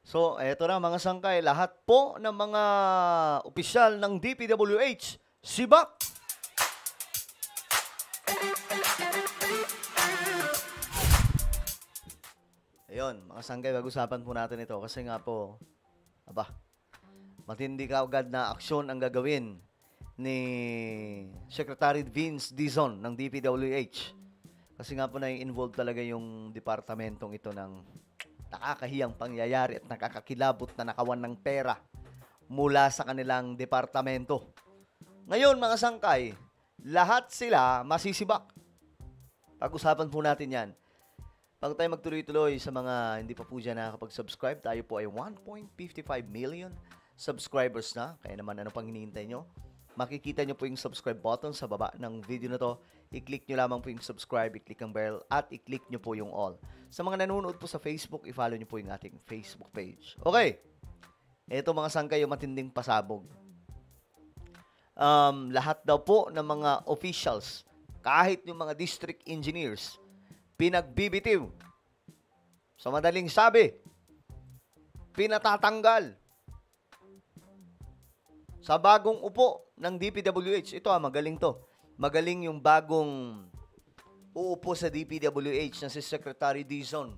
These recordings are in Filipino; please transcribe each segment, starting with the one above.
So, eto na mga sangkay, lahat po ng mga opisyal ng DPWH, sibak! Ayun, mga sangkay, pag-usapan po natin ito kasi nga po, matindi ka agad na aksyon ang gagawin ni Secretary Vince Dizon ng DPWH. Kasi nga po na-involve talaga yung departamentong ito ng nakakahiyang pangyayari at nakakakilabot na nakawan ng pera mula sa kanilang departamento. Ngayon, mga sangkay, lahat sila masisibak. Pag-usapan po natin yan. Bago tayo magtuloy-tuloy sa mga hindi pa po dyan nakakapag-subscribe, tayo po ay 1.55 million subscribers na. Kaya naman, ano pang hinihintay nyo? Makikita nyo po yung subscribe button sa baba ng video na to. I-click nyo lamang po yung subscribe, i-click ang bell, at i-click nyo po yung all. Sa mga nanonood po sa Facebook, i-follow nyo po yung ating Facebook page. Okay. Ito mga sangkay, yung matinding pasabog. Lahat daw po ng mga officials, kahit yung mga district engineers, pinagbibitiw. Sa madaling sabi, pinatatanggal. Sa bagong upo ng DPWH, ito magaling to. Magaling yung bagong uupo sa DPWH na si Secretary Dizon.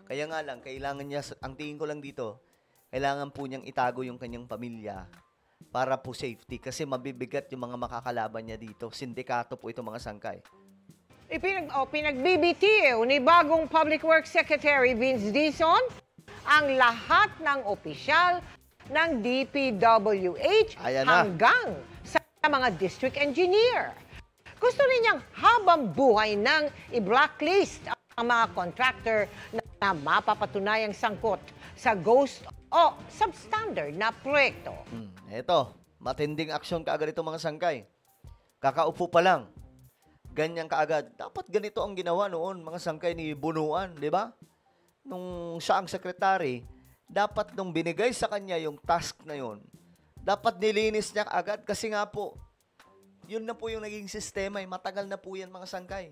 Kaya nga lang, kailangan niya, ang tingin ko lang dito, kailangan po niyang itago yung kanyang pamilya para po safety. Kasi mabibigat yung mga makakalaban niya dito. Sindikato po ito mga sangkay. Pinag-BBT ni bagong Public Works Secretary Vince Dizon ang lahat ng opisyal ng DPWH hanggang sa mga district engineer. Gusto ninyang habang buhay nang i-blacklist ang mga contractor na mapapatunayang sangkot sa ghost o substandard na proyekto. Ito, matinding aksyon kaagad ito mga sangkay. Kakaupo pa lang, ganyan kaagad. Dapat ganito ang ginawa noon mga sangkay ni Bunuan, di ba? Nung siya ang sekretary, dapat nung binigay sa kanya yung task na yun, dapat nilinis niya agad kasi nga po, yun na po yung naging sistema. Matagal na po yan mga sangkay.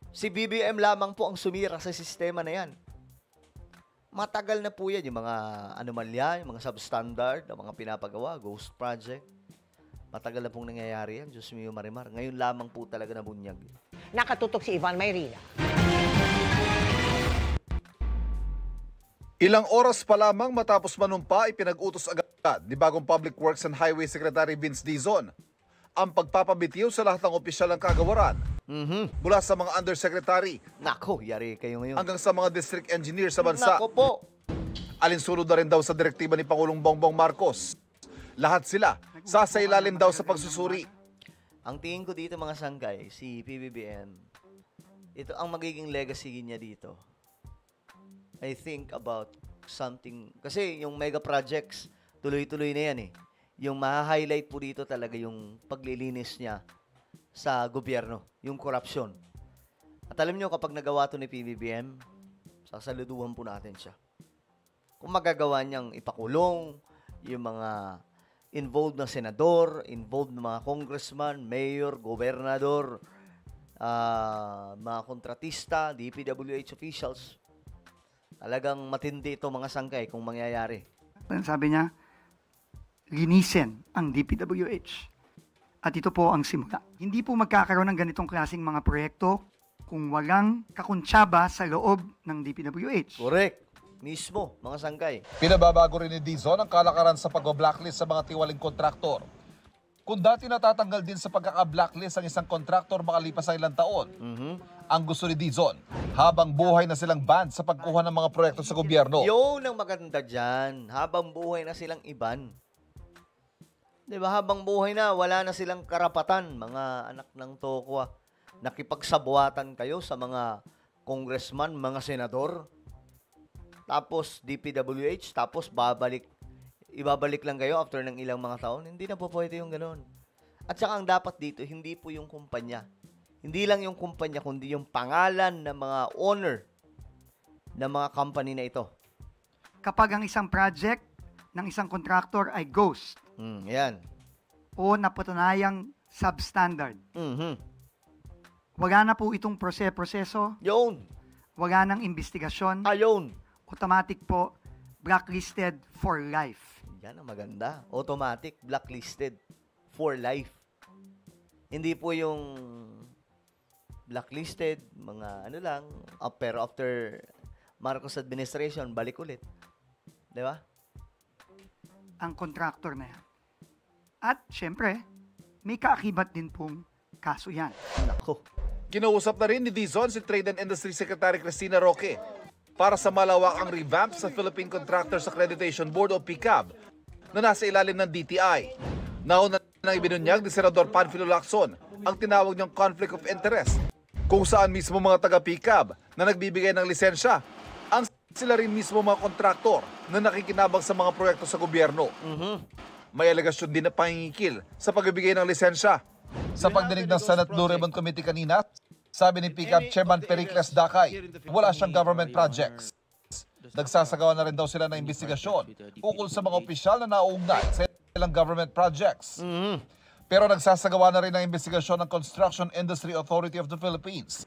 Si BBM lamang po ang sumira sa sistema na yan. Matagal na po yan. Yung mga anomalya, yung mga substandard, yung mga pinapagawa, ghost project. Matagal na pong nangyayari yan. Diyos mio marimar. Ngayon lamang po talaga nabunyag. Nakatutok si Ivan Mayrina. Ilang oras pa lamang matapos manumpa, ipinag-utos agad ni bagong Public Works and Highway Secretary Vince Dizon ang pagpapabitiw sa lahat ng opisyal ng kagawaran. Mula sa mga undersecretary. Nako, yari kayo ngayon. Hanggang sa mga district engineer sa bansa. Nako po. Alinsunod na rin daw sa direktiba ni Pangulong Bongbong Marcos. Lahat sila sasailalim daw sa pagsusuri. Ang tingin ko dito mga sangkay, si PBBM, ito ang magiging legacy niya dito. I think about something, kasi yung mega projects, tuloy-tuloy na yan eh. Yung ma-highlight po dito talaga yung paglilinis niya sa gobyerno, yung korupsyon. At alam nyo, kapag nagawa to ni PBBM, sasaluduhan po natin siya. Kung magagawa niyang ipakulong yung mga involved na senador, involved na mga congressman, mayor, gobernador, mga kontratista, DPWH officials, talagang matindi ito mga sangkay kung mangyayari. Sabi niya, linisin ang DPWH. At ito po ang simula. Hindi po magkakaroon ng ganitong klaseng mga proyekto kung walang kakuntsaba sa loob ng DPWH. Correct. Mismo, mga sangkay. Pinababago rin ni Dizon ang kalakaran sa pag-blacklist sa mga tiwaling kontraktor. Kung dati natatanggal din sa pagkaka-blacklist ang isang kontraktor makalipas ang ilang taon, ang gusto ni Dizon, habang buhay na silang ban sa pagkuha ng mga proyekto sa gobyerno. Yun ang maganda dyan. Habang buhay na silang iban. Diba, habang buhay na, wala na silang karapatan, mga anak ng tokwa. Nakipagsabuatan kayo sa mga congressman, mga senador. Tapos DPWH, tapos ibabalik lang kayo after ng ilang mga taon. Hindi na po pwede yung gano'n. At saka ang dapat dito, hindi po yung kumpanya. Hindi lang yung kumpanya, kundi yung pangalan ng mga owner ng mga company na ito. Kapag ang isang project ng isang contractor ay ghost Yan. o napatunayang substandard, wala na po itong proseso, Yun. wala nang investigasyon Ayun. o automatic po, blacklisted for life. Yan ang maganda. Automatic, blacklisted for life. Hindi po yung blacklisted, mga ano lang, pero after Marcos administration, balik ulit. Di ba? Ang contractor na yan. At, syempre, may kaakibat din pong kaso yan. Nako. Kinausap na rin ni Dizon si Trade and Industry Secretary Cristina Roque para sa malawakang revamp sa Philippine Contractors Accreditation Board o PCAB na nasa ilalim ng DTI. Nauna nang ibinunyag ni Senador Panfilo Lacson ang tinawag niyang conflict of interest, kung saan mismo mga taga-PCAB na nagbibigay ng lisensya ang sila rin mismo mga kontraktor na nakikinabang sa mga proyekto sa gobyerno. May alegasyon din na pangingikil sa pagbibigay ng lisensya. Sa pagdinig ng Senate Blue Ribbon Committee kanina, sabi ni PCAB Chairman Pericles Dakay, wala siyang government projects. Nagsasagawa na rin daw sila ng investigasyon ukol sa mga opisyal na nauugnay sa ilang government projects. Pero nagsasagawa na rin ng investigasyon ng Construction Industry Authority of the Philippines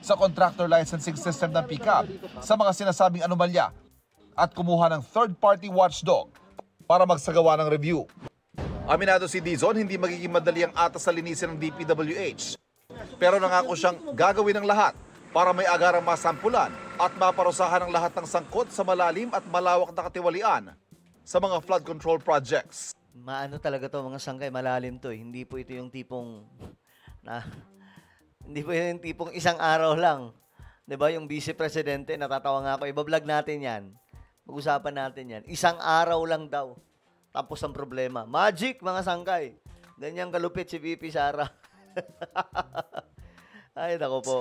sa contractor licensing system ng PCAB sa mga sinasabing anomalya at kumuha ng third-party watchdog para magsagawa ng review. Aminado si Dizon, hindi magiging madali ang atas sa linisin ng DPWH. Pero nangako siyang gagawin ang lahat para may agarang masampulan at maparusahan ang lahat ng sangkot sa malalim at malawak na katiwalian sa mga flood control projects. Maano talaga to mga sangkay, malalim to eh. Hindi po ito yung tipong hindi po yung tipong isang araw lang. 'Di ba? Yung vice presidente, natatawa nga ako, iba-vlog natin 'yan. Mag-usapan natin 'yan. Isang araw lang daw. Tapos ang problema. Magic mga sangkay. Ganyan kalupit si VP Sara. Ay, nako po.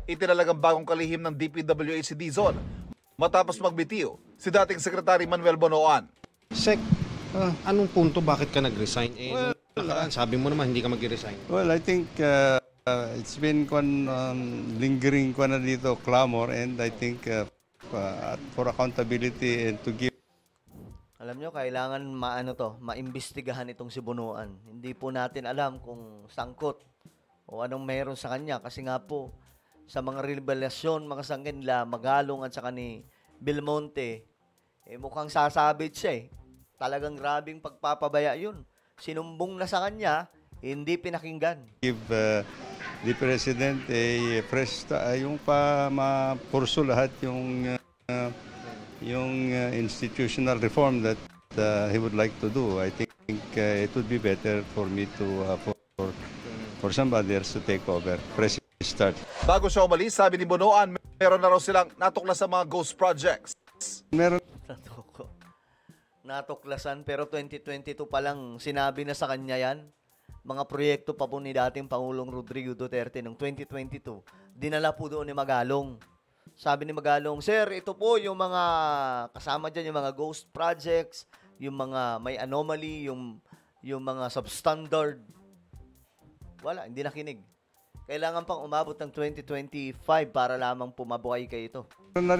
Itinalagang bagong kalihim ng DPWH si Dizon matapos magbitiw si dating Secretary Manuel Bonoan. Sec, anong punto bakit ka nag-resign? Nakaraan, sabi mo naman hindi ka mag-resign. Well, I think it's been lingering na dito, clamor, and I think for accountability and to give. Alam nyo, kailangan maimbestigahan itong si Bonoan. Hindi po natin alam kung sangkot o anong meron sa kanya. Kasi nga po, sa mga revelasyon, mga sangkin nila, Magalong at saka ni Belmonte, mukhang sasabit siya eh. Talagang grabing pagpapabaya yun. Sinumbong na sa kanya, hindi pinakinggan. Give the President a fresh, yung mapurso lahat yung institutional reform that he would like to do. I think it would be better for me to for somebody else to take over. Fresh start. Bago siya umalis, sabi ni Bonoan, meron na raw silang natuklas sa mga ghost projects. Meron Natuklasan, pero 2022 pa lang sinabi na sa kanya yan. Mga proyekto pa po ni dating Pangulong Rodrigo Duterte noong 2022. Dinala po doon ni Magalong. Sabi ni Magalong, sir, ito po yung mga kasama dyan, yung mga ghost projects, yung mga may anomaly, yung mga substandard. Wala, hindi nakinig. Kailangan pang umabot ng 2025 para lamang pumabuhay kayo ito. Meron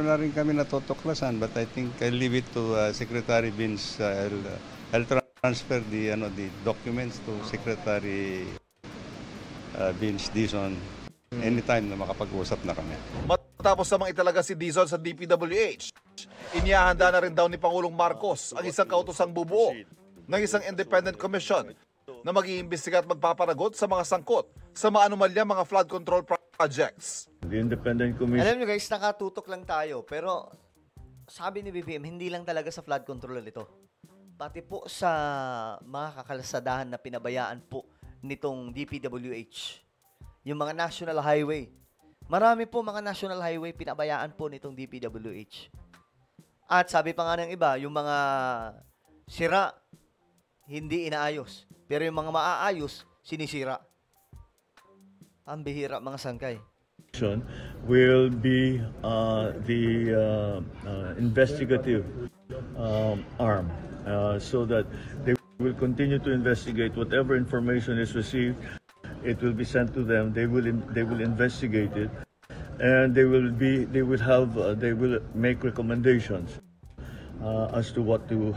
na rin kami natutuklasan, but I think I'll leave it to Secretary Vince. I'll transfer the documents to Secretary Vince Dizon anytime na makapag-usap na kami. Matapos namang italaga si Dizon sa DPWH, inihahanda na rin daw ni Pangulong Marcos ang isang kautosang bubuo ng isang independent commission na mag-iimbestiga at magpapanagot sa mga sangkot sa mga anomalya mga flood control projects. The independent commission. Alam nyo guys, nakatutok lang tayo, pero sabi ni BBM, hindi lang talaga sa flood control ito. Pati po sa mga kakalsadahan na pinabayaan po nitong DPWH. Yung mga national highway. Marami po mga national highway pinabayaan po nitong DPWH. At sabi pa nga ng iba, yung mga sira, hindi inaayos. Pero yung mga maaayos, sinisira. Ang bihira mga sangkay. Will be the investigative arm so that they will continue to investigate whatever information is received. It will be sent to them. They will investigate it, and they will make recommendations as to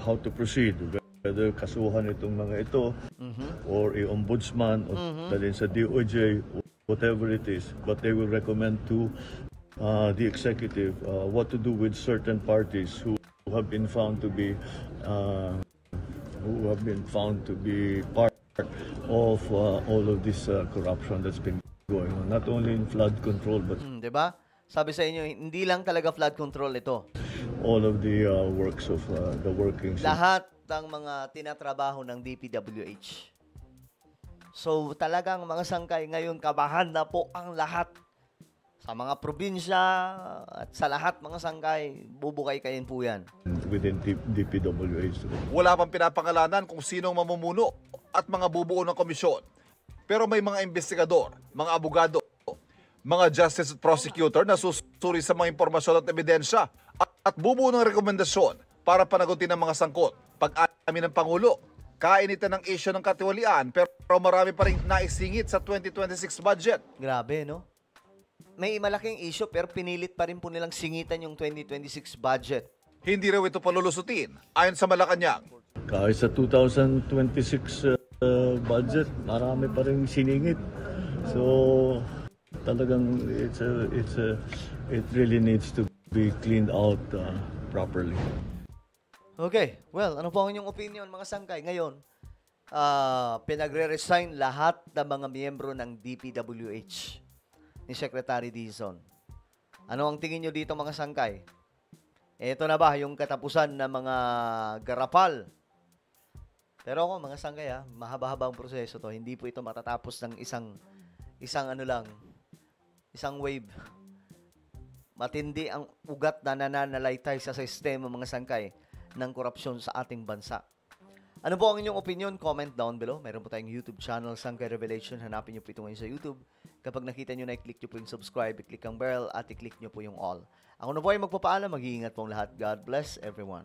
how to proceed. Whether kasuhan itong mga ito or i-ombudsman o dalhin sa DOJ, whatever it is, but they will recommend to the executive what to do with certain parties who have been found to be part of all of this corruption that's been going on, not only in flood control but 'Di ba? Sabi sa inyo, hindi lang talaga flood control ito. all of the works of the workings. Lahat ng mga tinatrabaho ng DPWH. So talagang mga sangkay ngayon, kabahan na po ang lahat. Sa mga probinsya at sa lahat mga sangkay, bubukay kayin po yan. Within DPWH. Wala pang pinapangalanan kung sino ang mamumuno at mga bubuo ng komisyon. Pero may mga investigador, mga abogado, mga justice at prosecutor na susuri sa mga impormasyon at ebidensya at bubuo ng rekomendasyon para panagutin ang mga sangkot. Pag-amin ng Pangulo, kainitan ng issue ng katiwalian pero marami pa rin naisingit sa 2026 budget. Grabe, no? May malaking issue pero pinilit pa rin po nilang singitan yung 2026 budget. Hindi raw ito palulusutin ayon sa Malacanang. Kahit sa 2026 budget, marami pa rin siningit. So, talagang it really needs to be cleaned out properly. Okay, well, ano po ang inyong opinion mga sangkay? Ngayon, pinagre-resign lahat ng mga miyembro ng DPWH ni Secretary Dizon. Ano ang tingin nyo dito mga sangkay? Ito na ba yung katapusan ng mga garapal? Pero ako mga sangkay mahaba-haba ang proseso to. Hindi po ito matatapos ng isang wave. Matindi ang ugat na nananalaytay sa sistema mga sangkay ng korupsyon sa ating bansa. Ano po ang inyong opinion? Comment down below. Meron po tayong YouTube channel, Sangkay Revelation. Hanapin nyo po ito ngayon sa YouTube. Kapag nakita nyo na, i-click nyo po yung subscribe, i-click ang bell, at i-click nyo po yung all. Ako na po ay magpapaalam. Mag-iingat pong lahat. God bless everyone.